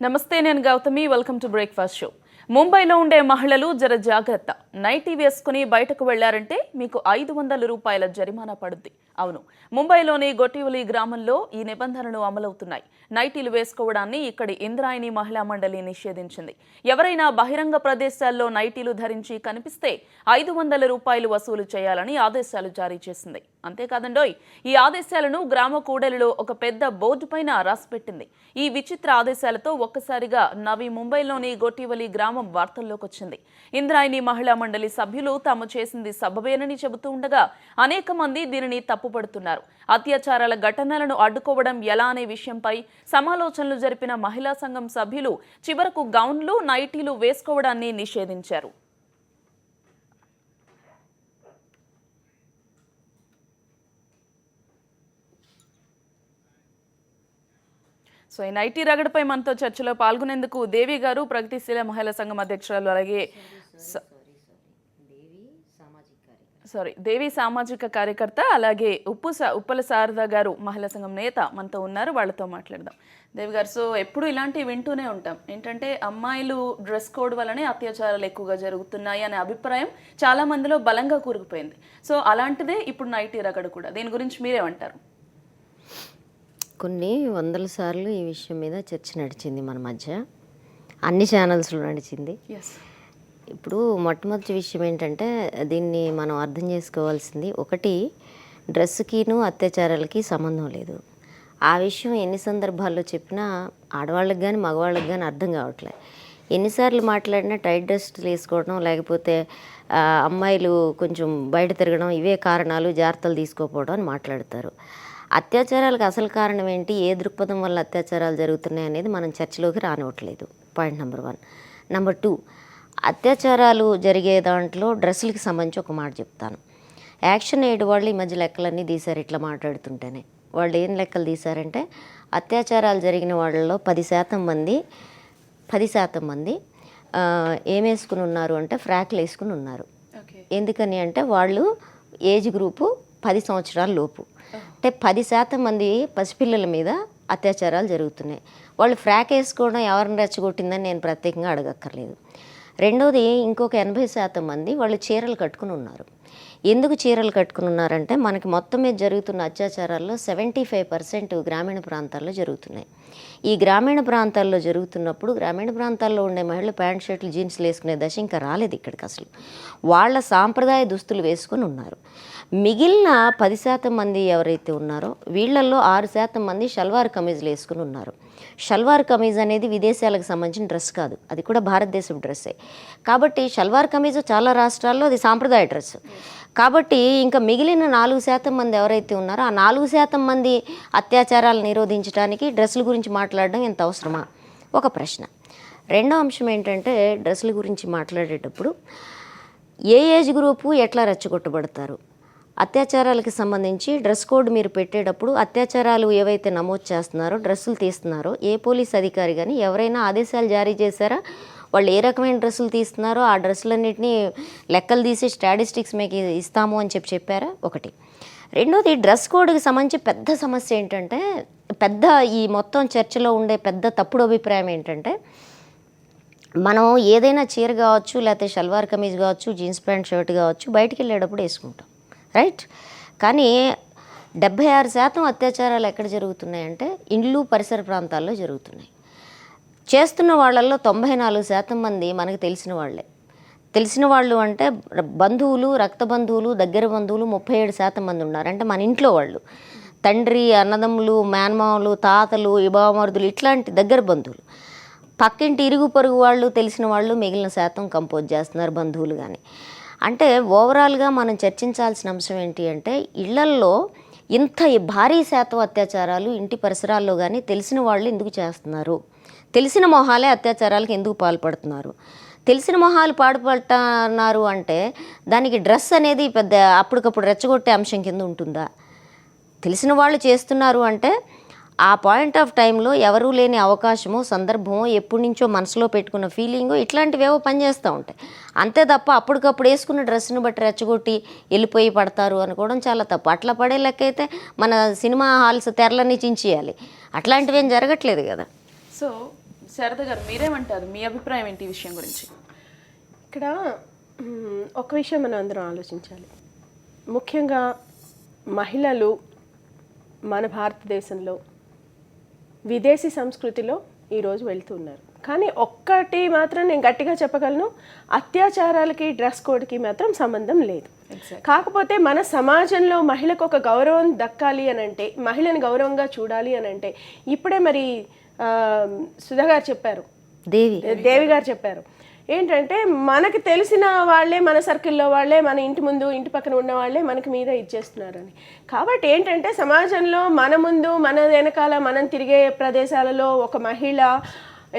నమస్తే, నేను Gautami. Welcome to breakfast show. ముంబైలో ఉండే మహిళలు జర జాగ్రత్త. నైటీ వేసుకుని బయటకు వెళ్లారంటే మీకు 500 రూపాయల జరిమానా పడుద్ది. అవును, ముంబైలోని గొట్టివలి గ్రామంలో ఈ నిబంధనలు అమలవుతున్నాయి. నైటీలు వేసుకోవడాన్ని ఇక్కడి ఇంద్రాయణి మహిళా మండలి నిషేధించింది. ఎవరైనా బహిరంగ ప్రదేశాల్లో నైటీలు ధరించి కనిపిస్తే 500 రూపాయలు వసూలు చేయాలని ఆదేశాలు జారీ చేసింది. అంతేకాదండోయ్, ఈ ఆదేశాలను గ్రామ కూడలిలో ఒక పెద్ద బోర్డు పైన రాసిపెట్టింది. ఈ విచిత్ర ఆదేశాలతో ఒక్కసారిగా నవి ముంబైలోని గొట్టివలి గ్రామం వార్తల్లోకి వచ్చింది. ఇంద్రాయణి మహిళా మండలి సభ్యులు తాము చేసింది సబబేనని చెబుతూ ఉండగా అనేక మంది దీనిని తప్పుపడుతున్నారు. అత్యాచారాల ఘటనలను అడ్డుకోవడం ఎలా అనే విషయంపై సమాలోచనలు జరిపిన మహిళా సంఘం సభ్యులు చివరకు గౌన్లు, నైటీలు వేసుకోవడాన్ని నిషేధించారు. సో ఈ నైటీ రగడపై మనతో చర్చలో పాల్గొనేందుకు దేవి గారు, ప్రగతిశీల మహిళా సంఘం అధ్యక్షురాలు, అలాగే దేవి సామాజిక కార్యకర్త, అలాగే ఉప్పల శారద గారు మహిళా సంఘం నేత మనతో ఉన్నారు. వాళ్ళతో మాట్లాడదాం. దేవి గారు, సో ఎప్పుడు ఇలాంటివి వింటూనే ఉంటాం. ఏంటంటే అమ్మాయిలు డ్రెస్ కోడ్ వల్లనే అత్యాచారాలు ఎక్కువగా జరుగుతున్నాయి అనే అభిప్రాయం చాలా మందిలో బలంగా కూరుకుపోయింది. సో అలాంటిదే ఇప్పుడు నైటీ రగడ కూడా. దీని గురించి మీరేమంటారు? కొన్ని వందల సార్లు ఈ విషయం మీద చర్చ నడిచింది మన మధ్య, అన్ని ఛానల్స్లో నడిచింది. ఇప్పుడు మొట్టమొదటి విషయం ఏంటంటే దీన్ని మనం అర్థం చేసుకోవాల్సింది, ఒకటి, డ్రెస్సుకిను అత్యాచారాలకి సంబంధం లేదు. ఆ విషయం ఎన్ని సందర్భాల్లో చెప్పినా ఆడవాళ్ళకి కానీ మగవాళ్ళకి కానీ అర్థం కావట్లేదు. ఎన్నిసార్లు మాట్లాడినా టైట్ డ్రెస్సులు వేసుకోవడం, లేకపోతే అమ్మాయిలు కొంచెం బయట తిరగడం, ఇవే కారణాలు, జాగ్రత్తలు తీసుకోకపోవడం అని మాట్లాడతారు. అత్యాచారాలకు అసలు కారణం ఏంటి, ఏ దృక్పథం వల్ల అత్యాచారాలు జరుగుతున్నాయి అనేది మనం చర్చలోకి రానివ్వట్లేదు. Point number 1. నెంబర్ 2, అత్యాచారాలు జరిగే దాంట్లో డ్రెస్సులకి సంబంధించి ఒక మాట చెప్తాను. యాక్షన్ ఎయిడ్ వాళ్ళు ఈ మధ్య లెక్కలన్నీ తీశారు. ఇట్లా మాట్లాడుతుంటేనే వాళ్ళు ఏం లెక్కలు తీశారంటే, అత్యాచారాలు జరిగిన వాళ్ళలో 10% మంది ఏం వేసుకుని ఉన్నారు అంటే ఫ్రాక్లు వేసుకుని ఉన్నారు. ఎందుకని అంటే వాళ్ళు ఏజ్ గ్రూపు 10 సంవత్సరాల లోపు. అంటే 10% మంది పసిపిల్లల మీద అత్యాచారాలు జరుగుతున్నాయి. వాళ్ళు ఫ్రాక్ వేసుకోవడం ఎవరిని రెచ్చగొట్టిందని నేను ప్రత్యేకంగా అడగక్కర్లేదు. రెండోది, ఇంకొక 80% మంది వాళ్ళు చీరలు కట్టుకుని ఉన్నారు. ఎందుకు చీరలు కట్టుకుని ఉన్నారంటే, మనకి మొత్తం మీద జరుగుతున్న అత్యాచారాల్లో 75% గ్రామీణ ప్రాంతాల్లో జరుగుతున్నాయి. ఈ గ్రామీణ ప్రాంతాల్లో జరుగుతున్నప్పుడు గ్రామీణ ప్రాంతాల్లో ఉండే మహిళలు ప్యాంట్ షర్ట్లు జీన్స్లు వేసుకునే దశ ఇంకా రాలేదు ఇక్కడికి. అసలు వాళ్ళ సాంప్రదాయ దుస్తులు వేసుకొని ఉన్నారు. మిగిలిన 10% మంది ఎవరైతే ఉన్నారో వీళ్ళల్లో 6% మంది షల్వార్ కమీజులు వేసుకుని ఉన్నారు. షల్వార్ కమీజ్ అనేది విదేశాలకు సంబంధించిన డ్రెస్ కాదు, అది కూడా భారతదేశం డ్రెస్సే. కాబట్టి షల్వార్ కమీజు చాలా రాష్ట్రాల్లో అది సాంప్రదాయ డ్రెస్. కాబట్టి ఇంకా మిగిలిన 4% మంది ఎవరైతే ఉన్నారో ఆ 4% మంది అత్యాచారాలు నిరోధించడానికి డ్రెస్సుల గురించి మాట్లాడడం ఎంత అవసరమా ఒక ప్రశ్న. రెండో అంశం ఏంటంటే, డ్రెస్సుల గురించి మాట్లాడేటప్పుడు ఏ ఏజ్ గ్రూపు ఎట్లా రెచ్చగొట్టబడతారు, అత్యాచారాలకు సంబంధించి డ్రెస్ కోడ్ మీరు పెట్టేటప్పుడు అత్యాచారాలు ఏవైతే నమోదు చేస్తున్నారో, డ్రెస్సులు తీస్తున్నారో, ఏ పోలీస్ అధికారి కానీ ఎవరైనా ఆదేశాలు జారీ చేశారా, వాళ్ళు ఏ రకమైన డ్రెస్సులు తీస్తున్నారో ఆ డ్రెస్సులన్నింటినీ లెక్కలు తీసి స్టాటిస్టిక్స్ మీకు ఇస్తాము అని చెప్పారా ఒకటి. రెండోది, డ్రెస్ కోడ్కి సంబంధించి పెద్ద సమస్య ఏంటంటే, ఈ మొత్తం చర్చలో ఉండే పెద్ద తప్పుడు అభిప్రాయం ఏంటంటే, మనం ఏదైనా చీర కావచ్చు, లేకపోతే షల్వార్ కమీజ్ కావచ్చు, జీన్స్ ప్యాంట్ షర్ట్ కావచ్చు, బయటికి వెళ్ళేటప్పుడు వేసుకుంటాం, రైట్. కానీ 76% అత్యాచారాలు ఎక్కడ జరుగుతున్నాయంటే ఇండ్లు పరిసర ప్రాంతాల్లో జరుగుతున్నాయి. చేస్తున్న వాళ్ళల్లో 94% మంది మనకు తెలిసిన వాళ్ళే. తెలిసిన వాళ్ళు అంటే బంధువులు, రక్త బంధువులు, దగ్గర బంధువులు 37% మంది ఉన్నారు. అంటే మన ఇంట్లో వాళ్ళు, తండ్రి, అన్నదమ్ములు, మేనమామలు, తాతలు, ఇబామరుదులు, ఇట్లాంటి దగ్గర బంధువులు. పక్కింటి ఇరుగు పొరుగు వాళ్ళు, తెలిసిన వాళ్ళు మిగిలిన శాతం కంపోజ్ చేస్తున్నారు, బంధువులు కానీ. అంటే ఓవరాల్గా మనం చర్చించాల్సిన అంశం ఏంటి అంటే, ఇళ్లల్లో ఇంత భారీ శాతం అత్యాచారాలు ఇంటి పరిసరాల్లో కానీ తెలిసిన వాళ్ళు ఎందుకు చేస్తున్నారు, తెలిసిన మొహాలే అత్యాచారాలకు ఎందుకు పాల్పడుతున్నారు, తెలిసిన మొహాలు పాల్పడుతున్నారు అంటే దానికి డ్రెస్ అనేది పెద్ద అప్పటికప్పుడు రెచ్చగొట్టే అంశం కింద ఉంటుందా? తెలిసిన వాళ్ళు చేస్తున్నారు అంటే ఆ పాయింట్ ఆఫ్ టైంలో ఎవరూ లేని అవకాశమో, సందర్భమో, ఎప్పటి నుంచో మనసులో పెట్టుకున్న ఫీలింగో, ఇట్లాంటివేవో పనిచేస్తూ ఉంటాయి. అంతే తప్ప అప్పటికప్పుడు వేసుకున్న డ్రెస్సును బట్టి రెచ్చగొట్టి వెళ్ళిపోయి పడతారు అనుకోవడం చాలా తప్పు. అట్లా పడే లెక్క అయితే మన సినిమా హాల్స్ తెరలన్నీ చించేయాలి. అట్లాంటివి ఏం జరగట్లేదు కదా. సో శారద గారు మీరేమంటారు, మీ అభిప్రాయం ఏంటి ఈ విషయం గురించి? ఇక్కడ ఒక విషయం మనం అందరం ఆలోచించాలి. ముఖ్యంగా మహిళలు మన భారతదేశంలో విదేశీ సంస్కృతిలో ఈరోజు వెళ్తున్నారు. కానీ ఒక్కటి మాత్రం నేను గట్టిగా చెప్పగలను, అత్యాచారాలకి డ్రెస్ కోడ్కి మాత్రం సంబంధం లేదు. కాకపోతే మన సమాజంలో మహిళకు ఒక గౌరవం దక్కాలి అని అంటే, మహిళని గౌరవంగా చూడాలి అని అంటే, ఇప్పుడే మరి సుధా గారు చెప్పారు, దేవి గారు చెప్పారు ఏంటంటే, మనకి తెలిసిన వాళ్ళే, మన సర్కిల్లో వాళ్ళే, మన ఇంటి ముందు ఇంటి పక్కన ఉన్న వాళ్ళే మనకి మీద ఇచ్చేస్తున్నారని. కాబట్టి ఏంటంటే సమాజంలో మన ముందు, మన వెనకాల, మనం తిరిగే ప్రదేశాలలో ఒక మహిళ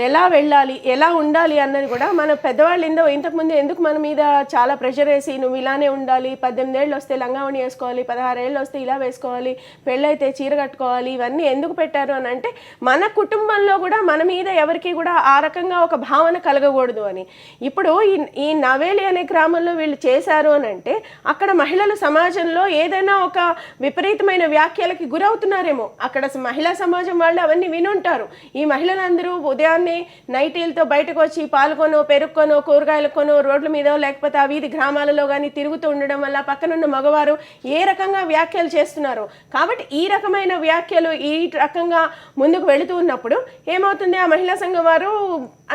ఎలా వెళ్ళాలి, ఎలా ఉండాలి అన్నది కూడా మన పెద్దవాళ్ళు ఇంతకుముందు ఎందుకు మన మీద చాలా ప్రెషర్ వేసి, నువ్వు ఇలానే ఉండాలి, 18 ఏళ్ళు వస్తే లంగావణి వేసుకోవాలి, 16 ఏళ్ళు వస్తే ఇలా వేసుకోవాలి, పెళ్ళైతే చీర కట్టుకోవాలి, ఇవన్నీ ఎందుకు పెట్టారు అని అంటే, మన కుటుంబంలో కూడా మన మీద ఎవరికి కూడా ఆ రకంగా ఒక భావన కలగకూడదు అని. ఇప్పుడు ఈ నవేలి అనే గ్రామంలో వీళ్ళు చేశారు అని అంటే, అక్కడ మహిళలు సమాజంలో ఏదైనా ఒక విపరీతమైన వ్యాఖ్యలకి గురవుతున్నారేమో. అక్కడ మహిళా సమాజం వాళ్ళు అవన్నీ వినుంటారు. ఈ మహిళలందరూ ఉదయాన్నే నైటీలతో బయటకు వచ్చి పాలుకొనో, పెరుక్కొనో, కూరగాయలు కొనో, రోడ్ల మీద లేకపోతే ఆ వీధి గ్రామాలలో కానీ తిరుగుతూ ఉండడం వల్ల పక్కనున్న మగవారు ఏ రకంగా వ్యాఖ్యలు చేస్తున్నారు. కాబట్టి ఈ రకమైన వ్యాఖ్యలు ఈ రకంగా ముందుకు వెళుతూ ఉన్నప్పుడు ఏమవుతుంది, ఆ మహిళా సంఘం వారు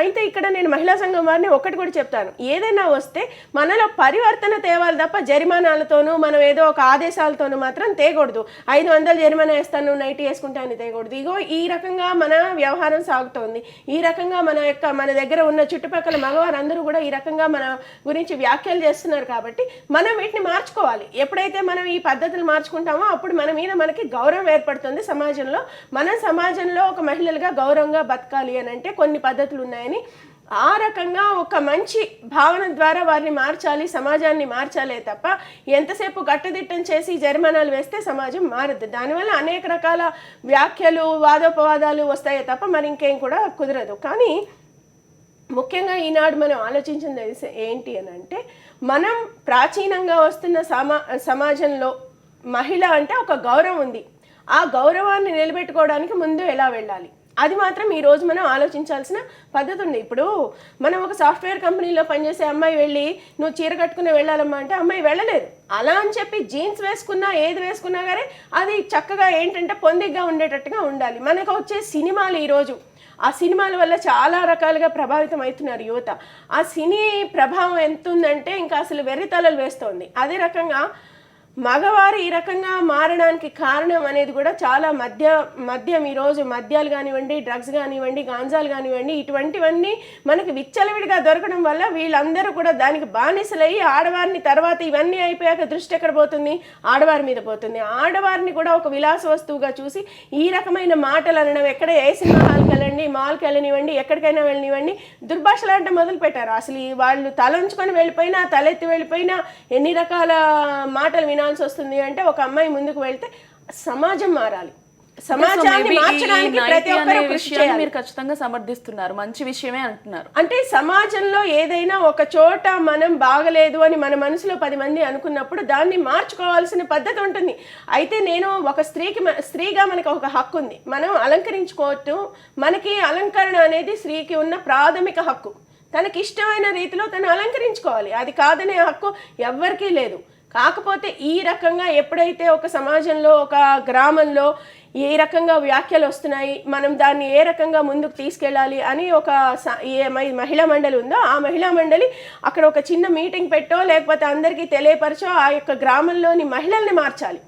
అయితే ఇక్కడ నేను మహిళా సంఘం వారిని ఒకటి కూడా చెప్తాను, ఏదైనా వస్తే మనలో పరివర్తన తేవాలి తప్ప జరిమానాలతోనూ మనం ఏదో ఒక ఆదేశాలతోనూ మాత్రం తేకూడదు. 500 జరిమానా వేస్తాను, నైటీ వేసుకుంటా అని తేకూడదు. ఇగో ఈ రకంగా మన వ్యవహారం సాగుతోంది. ఈ రకంగా మన దగ్గర ఉన్న చుట్టుపక్కల మగవారందరూ కూడా ఈ రకంగా మన గురించి వ్యాఖ్యలు చేస్తున్నారు. కాబట్టి మనం వీటిని మార్చుకోవాలి. ఎప్పుడైతే మనం ఈ పద్ధతులు మార్చుకుంటామో అప్పుడు మన మీద మనకి గౌరవం ఏర్పడుతుంది సమాజంలో. మన సమాజంలో ఒక మహిళలుగా గౌరవంగా బతకాలి అని అంటే కొన్ని పద్ధతులు ఉన్నాయని, ఆ రకంగా ఒక మంచి భావన ద్వారా వారిని మార్చాలి, సమాజాన్ని మార్చాలే తప్ప ఎంతసేపు గట్టుదిట్టం చేసి జరిమానాలు వేస్తే సమాజం మారదు. దానివల్ల అనేక రకాల వ్యాఖ్యలు, వాదోపవాదాలు వస్తాయే తప్ప మరి ఇంకేం కూడా కుదరదు. కానీ ముఖ్యంగా ఈనాడు మనం ఆలోచించింది ఏంటి అని అంటే, మనం ప్రాచీనంగా వస్తున్న సమాజంలో మహిళ అంటే ఒక గౌరవం ఉంది. ఆ గౌరవాన్ని నిలబెట్టుకోవడానికి ముందు ఎలా వెళ్ళాలి, అది మాత్రం ఈరోజు మనం ఆలోచించాల్సిన పద్ధతి ఉంది. ఇప్పుడు మనం ఒక సాఫ్ట్వేర్ కంపెనీలో పనిచేసే అమ్మాయి వెళ్ళి నువ్వు చీర కట్టుకుని వెళ్ళాలమ్మా అంటే అమ్మాయి వెళ్ళలేదు. అలా అని చెప్పి జీన్స్ వేసుకున్నా, ఏది వేసుకున్నా కానీ అది చక్కగా ఏంటంటే పొందిగ్గా ఉండేటట్టుగా ఉండాలి. మనకు వచ్చే సినిమాలు ఈరోజు, ఆ సినిమాల వల్ల చాలా రకాలుగా ప్రభావితం అవుతున్నారు యువత. ఆ సినీ ప్రభావం ఎంత ఉందంటే ఇంకా అసలు వెర్రితలలు వేస్తోంది. అదే రకంగా మగవారు ఈ రకంగా మారడానికి కారణం అనేది కూడా చాలా మద్యం ఈరోజు మద్యాలు కానివ్వండి, డ్రగ్స్ కానివ్వండి, గాంజాలు కానివ్వండి, ఇటువంటివన్నీ మనకి విచ్చలవిడిగా దొరకడం వల్ల వీళ్ళందరూ కూడా దానికి బానిసలయ్యి ఆడవారిని, తర్వాత ఇవన్నీ అయిపోయాక దృష్టి ఎక్కడ పోతుంది, ఆడవారి మీద పోతుంది. ఆడవారిని కూడా ఒక విలాస వస్తువుగా చూసి ఈ రకమైన మాటలు అనడం, ఎక్కడ ఏ సినిమా హాల్కి వెళ్ళండి, మాల్కి వెళ్ళనివ్వండి, ఎక్కడికైనా వెళ్ళనివ్వండి, దుర్భాషలు అంటే మొదలు పెట్టారు. అసలు వాళ్ళు తల ఉంచుకొని వెళ్ళిపోయినా, తలెత్తి వెళ్ళిపోయినా ఎన్ని రకాల మాటలు వినాల్సి వస్తుంది అంటే, ఒక అమ్మాయి ముందుకు వెళ్తే సమాజం మారాలి. సమాజాన్ని మార్చడానికి ప్రతి ఒక్కరూ కృషి చేయాలి. మీరు ఖచ్చితంగా సమర్థిస్తున్నారు, మంచి విషయమే అంటున్నారు. అంటే సమాజంలో ఏదైనా ఒక చోట మనం బాగలేదు అని మన మనసులో 10 మంది అనుకున్నప్పుడు దాన్ని మార్చుకోవాల్సిన పద్ధతి ఉంటుంది. అయితే నేను ఒక స్త్రీగా మనకు ఒక హక్కు ఉంది, మనం అలంకరించుకోవచ్చు. మనకి అలంకరణ అనేది స్త్రీకి ఉన్న ప్రాథమిక హక్కు. తనకి ఇష్టమైన రీతిలో తను అలంకరించుకోవాలి, అది కాదనే హక్కు ఎవ్వరికీ లేదు. కాకపోతే ఈ రకంగా ఎప్పుడైతే ఒక సమాజంలో, ఒక గ్రామంలో ఏ రకంగా వ్యాఖ్యలు వస్తున్నాయి, మనం దాన్ని ఏ రకంగా ముందుకు తీసుకెళ్ళాలి అని ఒక మహిళా మండలి ఉందో, ఆ మహిళా మండలి అక్కడ ఒక చిన్న మీటింగ్ పెట్టో లేకపోతే అందరికీ తెలియపరచో ఆ యొక్క గ్రామంలోని మహిళల్ని మార్చాలి.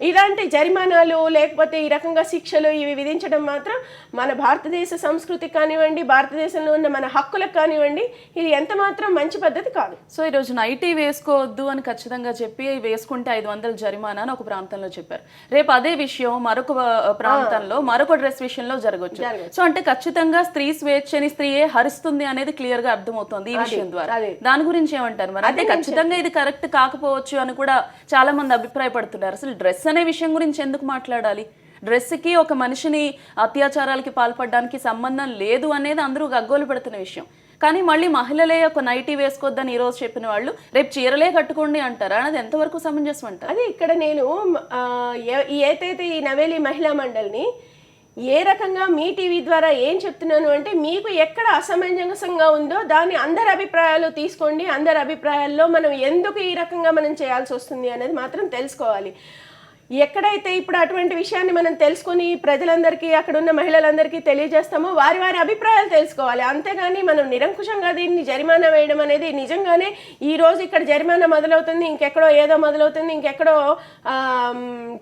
ఇలాంటి జరిమానాలు లేకపోతే ఈ రకంగా శిక్షలు ఇవి విధించడం మాత్రం మన భారతదేశ సంస్కృతి కానివ్వండి, భారతదేశంలో ఉన్న మన హక్కులకు కానివ్వండి, ఇది ఎంత మాత్రం మంచి పద్ధతి కాదు. సో ఈరోజు నైటీ వేసుకోవద్దు అని ఖచ్చితంగా చెప్పి వేసుకుంటే 500 జరిమానా అని ఒక ప్రాంతంలో చెప్పారు. రేపు అదే విషయం మరొక ప్రాంతంలో మరొక డ్రెస్ విషయంలో జరగవచ్చు. సో అంటే ఖచ్చితంగా స్త్రీ స్వేచ్ఛని స్త్రీయే హరిస్తుంది అనేది క్లియర్ గా అర్థమవుతుంది ఈ విషయం ద్వారా. దాని గురించి ఏమంటారు మరి? అంటే ఖచ్చితంగా ఇది కరెక్ట్ కాకపోవచ్చు అని కూడా చాలా మంది అభిప్రాయపడుతున్నారు. అసలు డ్రెస్ అనే విషయం గురించి ఎందుకు మాట్లాడాలి? డ్రెస్కి ఒక మనిషిని అత్యాచారాలకి పాల్పడడానికి సంబంధం లేదు అనేది అందరూ గగ్గోలు పెడుతున్న విషయం. కానీ మళ్ళీ మహిళలే ఒక నైటీ వేసుకోవద్దని ఈరోజు చెప్పిన వాళ్ళు రేపు చీరలే కట్టుకోండి అంటారా? అనేది ఎంతవరకు సమంజసం అంటారు? అది ఇక్కడ నేను ఏదైతే ఈ నవేలి మహిళా మండలిని ఏ రకంగా మీ టీవీ ద్వారా ఏం చెప్తున్నాను అంటే, మీకు ఎక్కడ అసమంజసంగా ఉందో దాన్ని అందరి అభిప్రాయాలు తీసుకోండి. అందరి అభిప్రాయాల్లో మనం ఎందుకు ఈ రకంగా మనం చేయాల్సి వస్తుంది అనేది మాత్రం తెలుసుకోవాలి. ఎక్కడైతే ఇప్పుడు అటువంటి విషయాన్ని మనం తెలుసుకొని ప్రజలందరికీ, అక్కడ ఉన్న మహిళలందరికీ తెలియజేస్తామో వారి వారి అభిప్రాయాలు తెలుసుకోవాలి. అంతేగాని మనం నిరంకుశంగా దీన్ని జరిమానా వేయడం అనేది, నిజంగానే ఈ రోజు ఇక్కడ జరిమానా మొదలవుతుంది, ఇంకెక్కడో ఏదో మొదలవుతుంది, ఇంకెక్కడో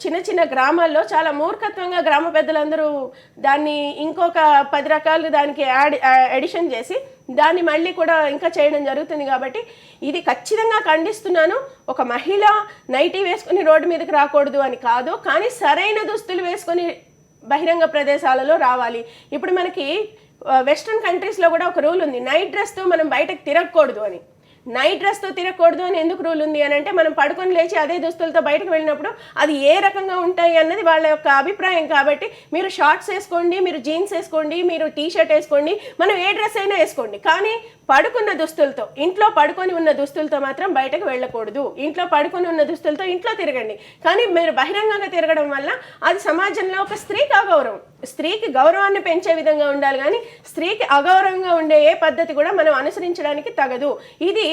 చిన్న చిన్న గ్రామాల్లో చాలా మూర్ఖత్వంగా గ్రామ పెద్దలందరూ దాన్ని ఇంకొక 10 రకాలు దానికి ఎడిషన్ చేసి దాన్ని మళ్ళీ కూడా ఇంకా చేయడం జరుగుతుంది. కాబట్టి ఇది ఖచ్చితంగా ఖండిస్తున్నాను. ఒక మహిళ నైటీ వేసుకొని రోడ్డు మీదకి రాకూడదు అని కాదు, కానీ సరైన దుస్తులు వేసుకొని బహిరంగ ప్రదేశాలలో రావాలి. ఇప్పుడు మనకి వెస్ట్రన్ కంట్రీస్లో కూడా ఒక రూల్ ఉంది, నైట్ డ్రెస్తో మనం బయటకు తిరగకూడదు అని. నైట్ డ్రెస్తో తిరగకూడదు అని ఎందుకు రూల్ ఉంది అని అంటే, మనం పడుకొని లేచి అదే దుస్తులతో బయటకు వెళ్ళినప్పుడు అది ఏ రకంగా ఉంటాయి అన్నది వాళ్ళ యొక్క అభిప్రాయం. కాబట్టి మీరు షార్ట్స్ వేసుకోండి, మీరు జీన్స్ వేసుకోండి, మీరు టీ షర్ట్ వేసుకోండి, మనం ఏ డ్రెస్ అయినా వేసుకోండి, కానీ పడుకున్న దుస్తులతో, ఇంట్లో పడుకొని ఉన్న దుస్తులతో మాత్రం బయటకు వెళ్ళకూడదు. ఇంట్లో పడుకొని ఉన్న దుస్తులతో ఇంట్లో తిరగండి, కానీ మీరు బహిరంగంగా తిరగడం వల్ల అది సమాజంలో ఒక స్త్రీకి అగౌరవం. స్త్రీకి గౌరవాన్ని పెంచే విధంగా ఉండాలి, కానీ స్త్రీకి అగౌరవంగా ఉండే ఏ పద్ధతి కూడా మనం అనుసరించడానికి తగదు. ఇది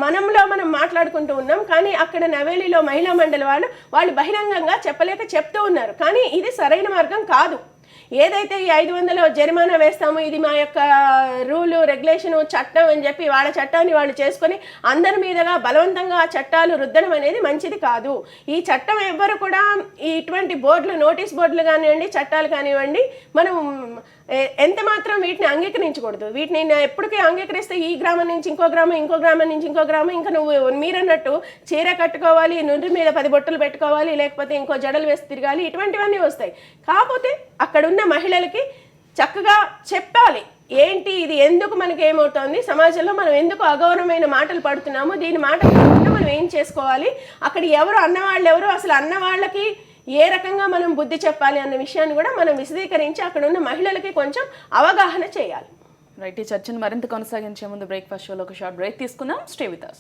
మనంలో మనం మాట్లాడుకుంటూ ఉన్నాం, కానీ అక్కడ నవేలీలో మహిళా మండలి వాళ్ళు బహిరంగంగా చెప్పలేక చెప్తూ ఉన్నారు. కానీ ఇది సరైన మార్గం కాదు. ఏదైతే ఈ 500 జరిమానా వేస్తామో ఇది మా యొక్క రూలు, రెగ్యులేషను, చట్టం అని చెప్పి వాళ్ళ చట్టాన్ని వాళ్ళు చేసుకొని అందరి మీదగా బలవంతంగా ఆ చట్టాలు రుద్దడం అనేది మంచిది కాదు. ఈ చట్టం ఎవ్వరు కూడా ఇటువంటి బోర్డులు, నోటీస్ బోర్డులు కానివ్వండి, చట్టాలు కానివ్వండి, మనం ఎంత మాత్రం వీటిని అంగీకరించకూడదు. వీటిని ఎప్పటికీ అంగీకరిస్తే ఈ గ్రామం నుంచి ఇంకో గ్రామం, ఇంకో గ్రామం నుంచి ఇంకో గ్రామం, ఇంకా నువ్వు మీరన్నట్టు చీర కట్టుకోవాలి, నుదురు మీద 10 బొట్టులు పెట్టుకోవాలి, లేకపోతే ఇంకో జడలు వేసి తిరగాలి, ఇటువంటివన్నీ వస్తాయి. కాకపోతే అక్కడున్న మహిళలకి చక్కగా చెప్పాలి, ఏంటి ఇది, ఎందుకు మనకి ఏమవుతుంది, సమాజంలో మనం ఎందుకు అగౌరవమైన మాటలు పడుతున్నాము, దీని మాటలు పడకుండా మనం ఏం చేసుకోవాలి, అక్కడ ఎవరు అన్నవాళ్ళు ఎవరు, అసలు అన్నవాళ్ళకి ఏ రకంగా మనం బుద్ధి చెప్పాలి అన్న విషయాన్ని కూడా మనం విశదీకరించి అక్కడ ఉన్న మహిళలకి కొంచెం అవగాహన చేయాలి. రైట్, ఈ చర్చను మరింత కొనసాగించే ముందు బ్రేక్ఫాస్ట్ షోలో ఒక షార్ట్ బ్రేక్ తీసుకుందాం. Stay with us.